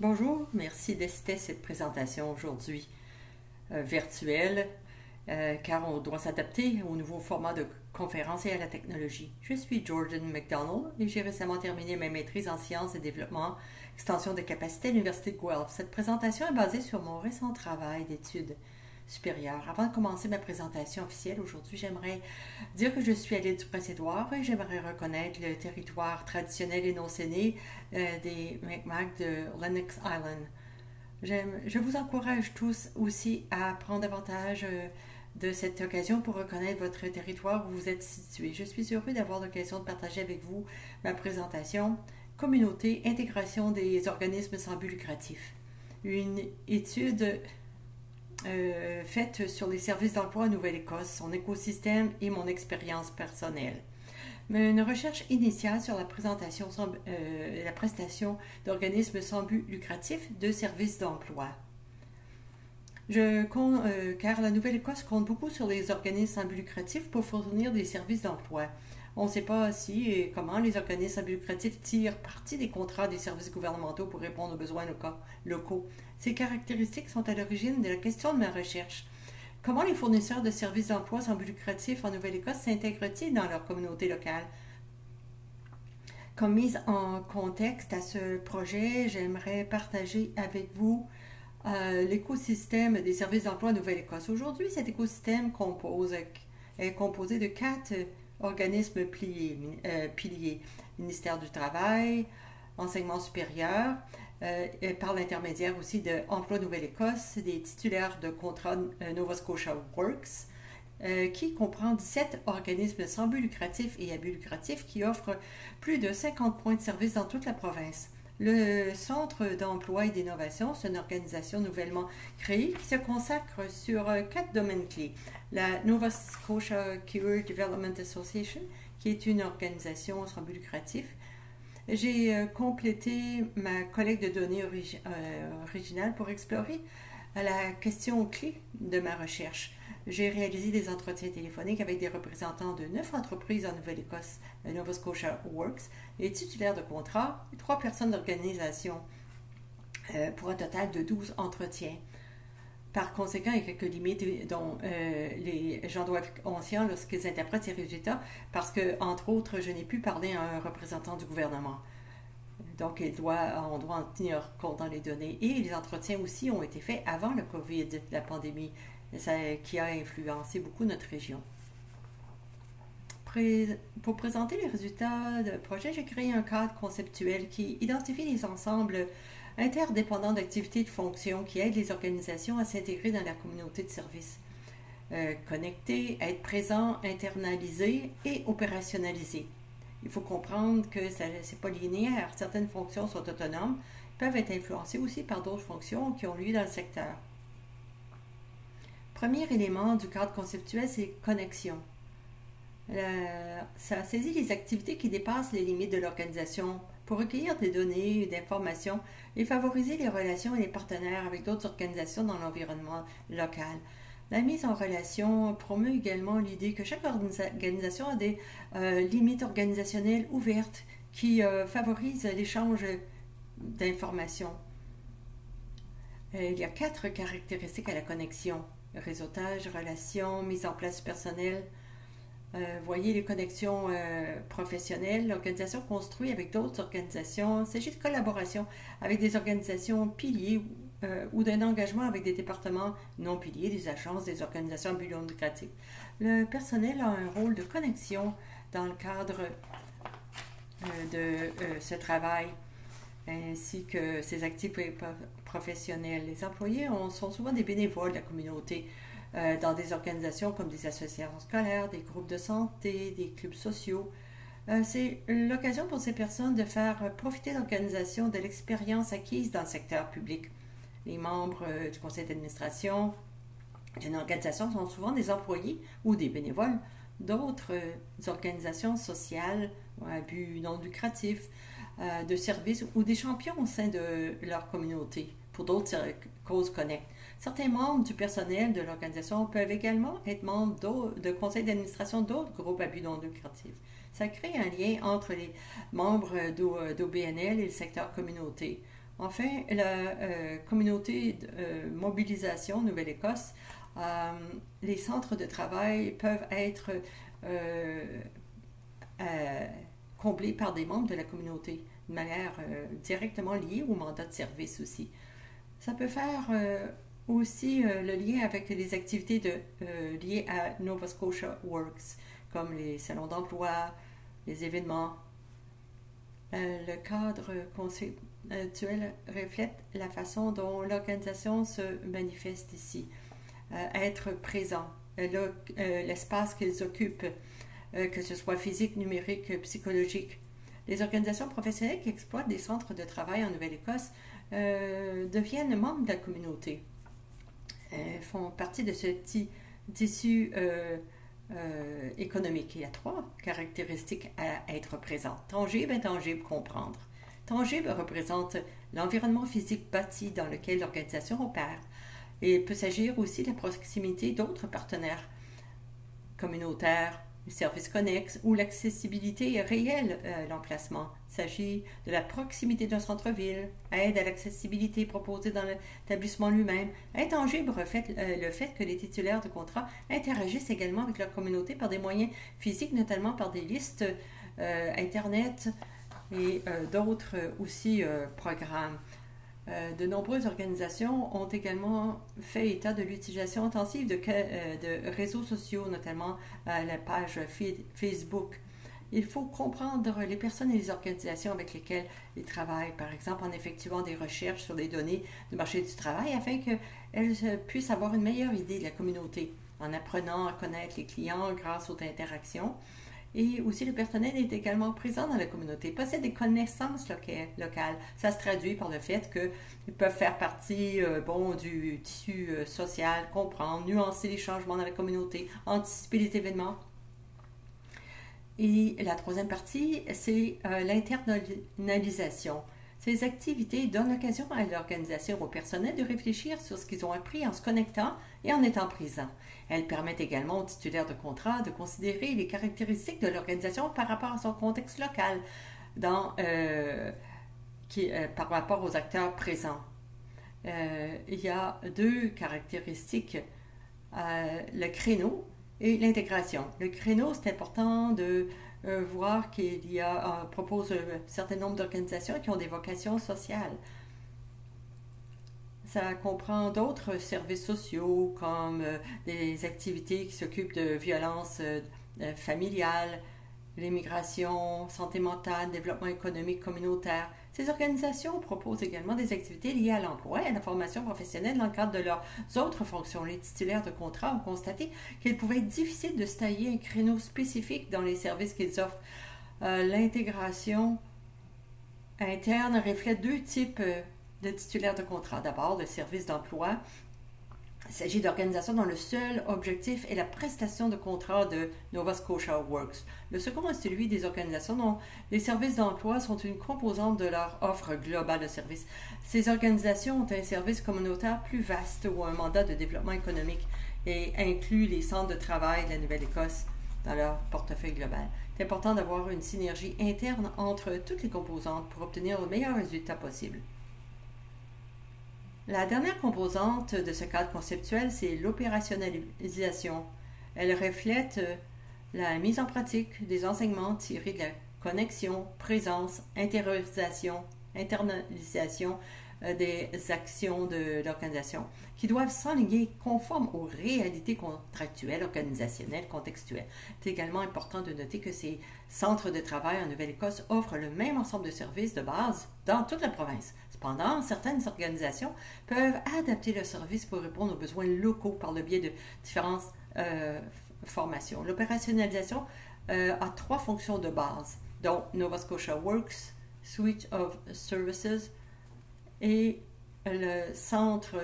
Bonjour, merci d'assister à cette présentation aujourd'hui virtuelle, car on doit s'adapter au nouveau format de conférence et à la technologie. Je suis Jordan McDonald et j'ai récemment terminé ma maîtrise en sciences et développement, extension de capacité à l'Université de Guelph. Cette présentation est basée sur mon récent travail d'études supérieures. Avant de commencer ma présentation officielle aujourd'hui, j'aimerais dire que je suis à l'île du Prince-Édouard et j'aimerais reconnaître le territoire traditionnel et non céné des Mi'kmaq de Lennox Island. Je vous encourage tous aussi à prendre avantage de cette occasion pour reconnaître votre territoire où vous êtes situé. Je suis heureux d'avoir l'occasion de partager avec vous ma présentation Communauté, intégration des organismes sans but lucratif. Une étude faite sur les services d'emploi en Nouvelle-Écosse, son écosystème et mon expérience personnelle. Une recherche initiale sur la prestation d'organismes sans but lucratif de services d'emploi. Car la Nouvelle-Écosse compte beaucoup sur les organismes sans but lucratif pour fournir des services d'emploi. On ne sait pas si et comment les organismes sans but lucratif tirent parti des contrats des services gouvernementaux pour répondre aux besoins locaux. Ces caractéristiques sont à l'origine de la question de ma recherche. Comment les fournisseurs de services d'emploi sans but lucratif en Nouvelle-Écosse s'intègrent-ils dans leur communauté locale? Comme mise en contexte à ce projet, j'aimerais partager avec vous l'écosystème des services d'emploi en Nouvelle-Écosse. Aujourd'hui, cet écosystème est composé de 4 organismes piliers. Ministère du Travail, Enseignement supérieur, par l'intermédiaire aussi de Emploi Nouvelle-Écosse, des titulaires de contrat Nova Scotia Works, qui comprend 17 organismes sans but lucratif et à but lucratif qui offrent plus de 50 points de service dans toute la province. Le Centre d'emploi et d'innovation, c'est une organisation nouvellement créée qui se consacre sur 4 domaines clés. La Nova Scotia Career Development Association, qui est une organisation sans but lucratif. J'ai complété ma collecte de données originale pour explorer la question clé de ma recherche. J'ai réalisé des entretiens téléphoniques avec des représentants de 9 entreprises en Nouvelle-Écosse, Nova Scotia Works, les titulaires de contrats et 3 personnes d'organisation, pour un total de 12 entretiens. Par conséquent, il y a quelques limites dont les gens doivent être conscients lorsqu'ils interprètent ces résultats, parce que, entre autres, je n'ai pu parler à un représentant du gouvernement. Donc, on doit en tenir compte dans les données. Et les entretiens aussi ont été faits avant le COVID, la pandémie, qui a influencé beaucoup notre région. Pour présenter les résultats du projet, j'ai créé un cadre conceptuel qui identifie les ensembles interdépendants d'activités et de fonctions qui aident les organisations à s'intégrer dans la communauté de services. Connecter, être présent, internaliser et opérationnaliser. Il faut comprendre que ce n'est pas linéaire. Certaines fonctions sont autonomes, peuvent être influencées aussi par d'autres fonctions qui ont lieu dans le secteur. Premier élément du cadre conceptuel, c'est connexion. Ça saisit les activités qui dépassent les limites de l'organisation pour recueillir des données et des informations et favoriser les relations et les partenaires avec d'autres organisations dans l'environnement local. La mise en relation promeut également l'idée que chaque organisation a des limites organisationnelles ouvertes qui favorisent l'échange d'informations. Il y a 4 caractéristiques à la connexion: réseautage, relations, mise en place personnelle. Voyez les connexions professionnelles. L'organisation construit avec d'autres organisations. Il s'agit de collaboration avec des organisations piliers ou d'un engagement avec des départements non piliers, des agences, des organisations à but non lucratif. Le personnel a un rôle de connexion dans le cadre de ce travail, ainsi que ses activités professionnelles. Les employés sont souvent des bénévoles de la communauté dans des organisations comme des associations scolaires, des groupes de santé, des clubs sociaux. C'est l'occasion pour ces personnes de faire profiter l'organisation de l'expérience acquise dans le secteur public. Les membres du conseil d'administration d'une organisation sont souvent des employés ou des bénévoles d'autres organisations sociales à but non lucratif, de services ou des champions au sein de leur communauté pour d'autres causes connectées. Certains membres du personnel de l'organisation peuvent également être membres de conseils d'administration d'autres groupes à but non lucratif. Ça crée un lien entre les membres d'OBNL et le secteur communauté. Enfin, la communauté de mobilisation Nouvelle-Écosse, les centres de travail peuvent être comblés par des membres de la communauté, de manière directement liée au mandat de service aussi. Ça peut faire aussi le lien avec les activités liées à Nova Scotia Works, comme les salons d'emploi, les événements. Le cadre conceptuel reflète la façon dont l'organisation se manifeste ici. Être présent, l'espace qu'ils occupent, que ce soit physique, numérique, psychologique. Les organisations professionnelles qui exploitent des centres de travail en Nouvelle-Écosse deviennent membres de la communauté, font partie de ce tissu économique. Il y a 3 caractéristiques à être présent. Tangible, intangible, comprendre. Tangible représente l'environnement physique bâti dans lequel l'organisation opère. Et il peut s'agir aussi de la proximité d'autres partenaires communautaires, services connexes ou l'accessibilité réelle à l'emplacement. Il s'agit de la proximité d'un centre-ville, aide à l'accessibilité proposée dans l'établissement lui-même. Intangible reflète le fait que les titulaires de contrat interagissent également avec leur communauté par des moyens physiques, notamment par des listes Internet et d'autres aussi programmes. De nombreuses organisations ont également fait état de l'utilisation intensive de réseaux sociaux, notamment la page Facebook. Il faut comprendre les personnes et les organisations avec lesquelles ils travaillent, par exemple en effectuant des recherches sur les données du marché du travail afin qu'elles puissent avoir une meilleure idée de la communauté, en apprenant à connaître les clients grâce aux interactions. Et aussi, le personnel est également présent dans la communauté, possède des connaissances locales. Ça se traduit par le fait qu'ils peuvent faire partie du tissu social, comprendre, nuancer les changements dans la communauté, anticiper les événements. Et la 3e partie, c'est l'internalisation. Ces activités donnent l'occasion à l'organisation et au personnel de réfléchir sur ce qu'ils ont appris en se connectant et en étant présents. Elles permettent également aux titulaires de contrat de considérer les caractéristiques de l'organisation par rapport à son contexte local, par rapport aux acteurs présents. Il y a 2 caractéristiques, le créneau et l'intégration. Le créneau, c'est important de voir qu'il propose un certain nombre d'organisations qui ont des vocations sociales. Ça comprend d'autres services sociaux comme des activités qui s'occupent de violences familiales, l'immigration, santé mentale, développement économique communautaire. Ces organisations proposent également des activités liées à l'emploi et à la formation professionnelle dans le cadre de leurs autres fonctions. Les titulaires de contrat ont constaté qu'il pouvait être difficile de se tailler un créneau spécifique dans les services qu'ils offrent. L'intégration interne reflète 2 types de titulaires de contrat. D'abord, le service d'emploi. Il s'agit d'organisations dont le seul objectif est la prestation de contrat de Nova Scotia Works. Le second est celui des organisations dont les services d'emploi sont une composante de leur offre globale de services. Ces organisations ont un service communautaire plus vaste ou un mandat de développement économique et incluent les centres de travail de la Nouvelle-Écosse dans leur portefeuille global. C'est important d'avoir une synergie interne entre toutes les composantes pour obtenir le meilleur résultat possible. La dernière composante de ce cadre conceptuel, c'est l'opérationnalisation. Elle reflète la mise en pratique des enseignements tirés de la connexion, présence, internalisation des actions de l'organisation qui doivent s'enligner conformes aux réalités contractuelles, organisationnelles, contextuelles. C'est également important de noter que ces centres de travail en Nouvelle-Écosse offrent le même ensemble de services de base dans toute la province. Cependant, certaines organisations peuvent adapter leurs services pour répondre aux besoins locaux par le biais de différentes formations. L'opérationnalisation a 3 fonctions de base, dont Nova Scotia Works, Suite of Services et le centre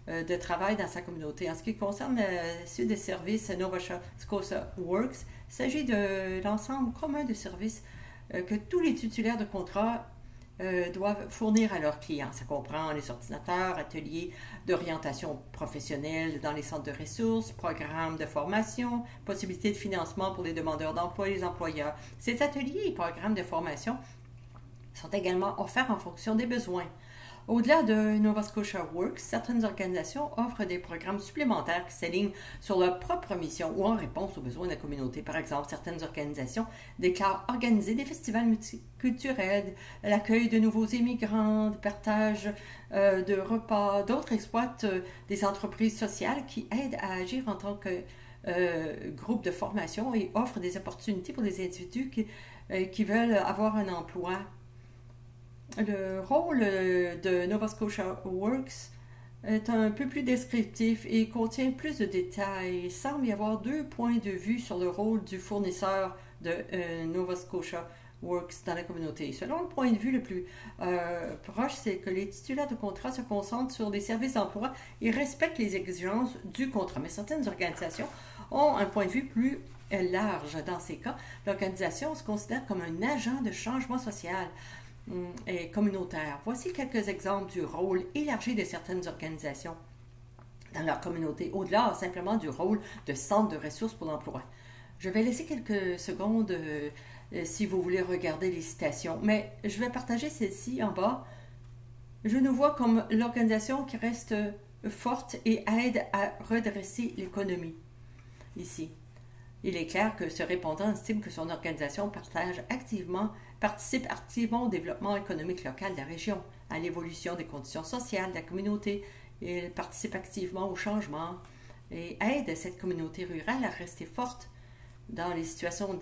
de travail dans sa communauté. En ce qui concerne la suite des services Nova Scotia Works, il s'agit de l'ensemble commun de services que tous les titulaires de contrat doivent fournir à leurs clients. Ça comprend les ordinateurs, ateliers d'orientation professionnelle dans les centres de ressources, programmes de formation, possibilités de financement pour les demandeurs d'emploi et les employeurs. Ces ateliers et programmes de formation sont également offerts en fonction des besoins. Au-delà de Nova Scotia Works, certaines organisations offrent des programmes supplémentaires qui s'alignent sur leur propre mission ou en réponse aux besoins de la communauté. Par exemple, certaines organisations déclarent organiser des festivals multiculturels, l'accueil de nouveaux immigrants, le partage de repas. D'autres exploitent des entreprises sociales qui aident à agir en tant que groupe de formation et offrent des opportunités pour les individus qui veulent avoir un emploi. Le rôle de Nova Scotia Works est un peu plus descriptif et contient plus de détails. Il semble y avoir deux points de vue sur le rôle du fournisseur de Nova Scotia Works dans la communauté. Selon le point de vue le plus proche, c'est que les titulaires de contrat se concentrent sur les services d'emploi et respectent les exigences du contrat. Mais certaines organisations ont un point de vue plus large. Dans ces cas, l'organisation se considère comme un agent de changement social et communautaire. Voici quelques exemples du rôle élargi de certaines organisations dans leur communauté, au-delà simplement du rôle de centre de ressources pour l'emploi. Je vais laisser quelques secondes si vous voulez regarder les citations, mais je vais partager celle-ci en bas. Je nous vois comme l'organisation qui reste forte et aide à redresser l'économie. Ici, il est clair que ce répondant estime que son organisation participe activement au développement économique local de la région, à l'évolution des conditions sociales de la communauté. Il participe activement au changement et aide cette communauté rurale à rester forte dans les situations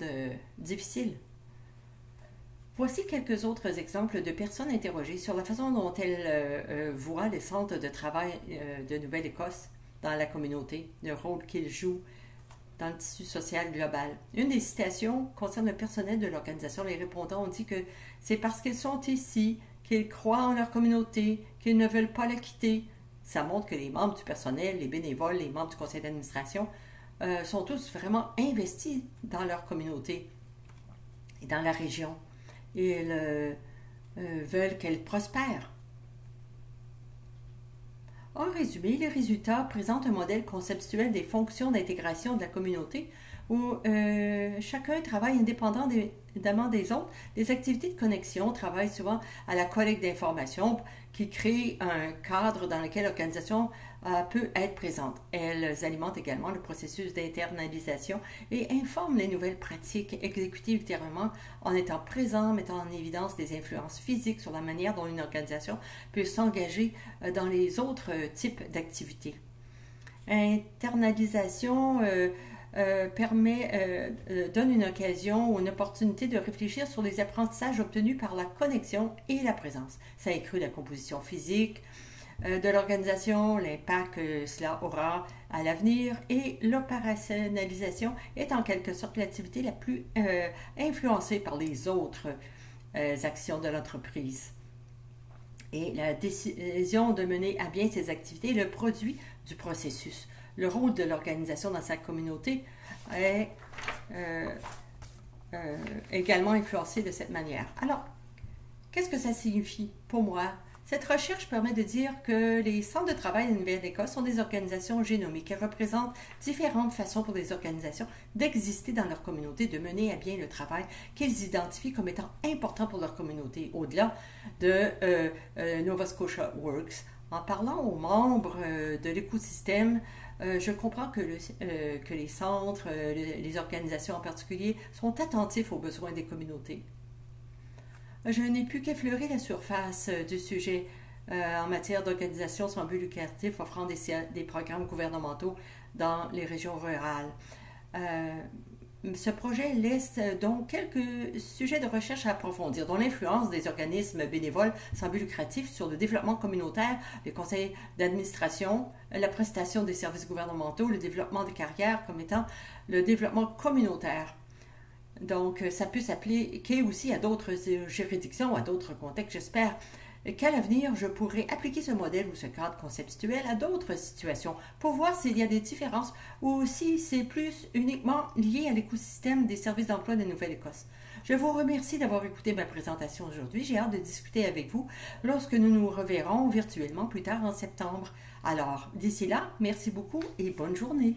difficiles. Voici quelques autres exemples de personnes interrogées sur la façon dont elles voient les centres de travail de Nouvelle-Écosse dans la communauté, le rôle qu'ils jouent dans le tissu social global. Une des citations concerne le personnel de l'organisation. Les répondants ont dit que c'est parce qu'ils sont ici, qu'ils croient en leur communauté, qu'ils ne veulent pas la quitter. Ça montre que les membres du personnel, les bénévoles, les membres du conseil d'administration sont tous vraiment investis dans leur communauté et dans la région. Ils veulent qu'elle prospère. En résumé, les résultats présentent un modèle conceptuel des fonctions d'intégration de la communauté où chacun travaille indépendamment des autres. Les activités de connexion travaillent souvent à la collecte d'informations qui crée un cadre dans lequel l'organisation peut être présente. Elles alimentent également le processus d'internalisation et informent les nouvelles pratiques exécutées ultérieurement en étant présents, mettant en évidence des influences physiques sur la manière dont une organisation peut s'engager dans les autres types d'activités. Internalisation donne une occasion ou une opportunité de réfléchir sur les apprentissages obtenus par la connexion et la présence. Ça inclut la composition physique de l'organisation, l'impact que cela aura à l'avenir et l'opérationnalisation est en quelque sorte l'activité la plus influencée par les autres actions de l'entreprise. Et la décision de mener à bien ces activités est le produit du processus. Le rôle de l'organisation dans sa communauté est également influencé de cette manière. Alors, qu'est-ce que ça signifie pour moi? Cette recherche permet de dire que les centres de travail de Nouvelle-Écosse sont des organisations génomiques qui représentent différentes façons pour les organisations d'exister dans leur communauté, de mener à bien le travail qu'ils identifient comme étant important pour leur communauté, au-delà de Nova Scotia Works. En parlant aux membres de l'écosystème, je comprends que les centres, les organisations en particulier, sont attentifs aux besoins des communautés. Je n'ai pu qu'effleurer la surface du sujet en matière d'organisation sans but lucratif offrant des programmes gouvernementaux dans les régions rurales. Ce projet laisse donc quelques sujets de recherche à approfondir, dont l'influence des organismes bénévoles sans but lucratif sur le développement communautaire, les conseils d'administration, la prestation des services gouvernementaux, le développement des carrières comme étant le développement communautaire. Donc, ça peut s'appliquer aussi à d'autres juridictions, à d'autres contextes. J'espère qu'à l'avenir, je pourrai appliquer ce modèle ou ce cadre conceptuel à d'autres situations pour voir s'il y a des différences ou si c'est plus uniquement lié à l'écosystème des services d'emploi de Nouvelle-Écosse. Je vous remercie d'avoir écouté ma présentation aujourd'hui. J'ai hâte de discuter avec vous lorsque nous nous reverrons virtuellement plus tard en septembre. Alors, d'ici là, merci beaucoup et bonne journée.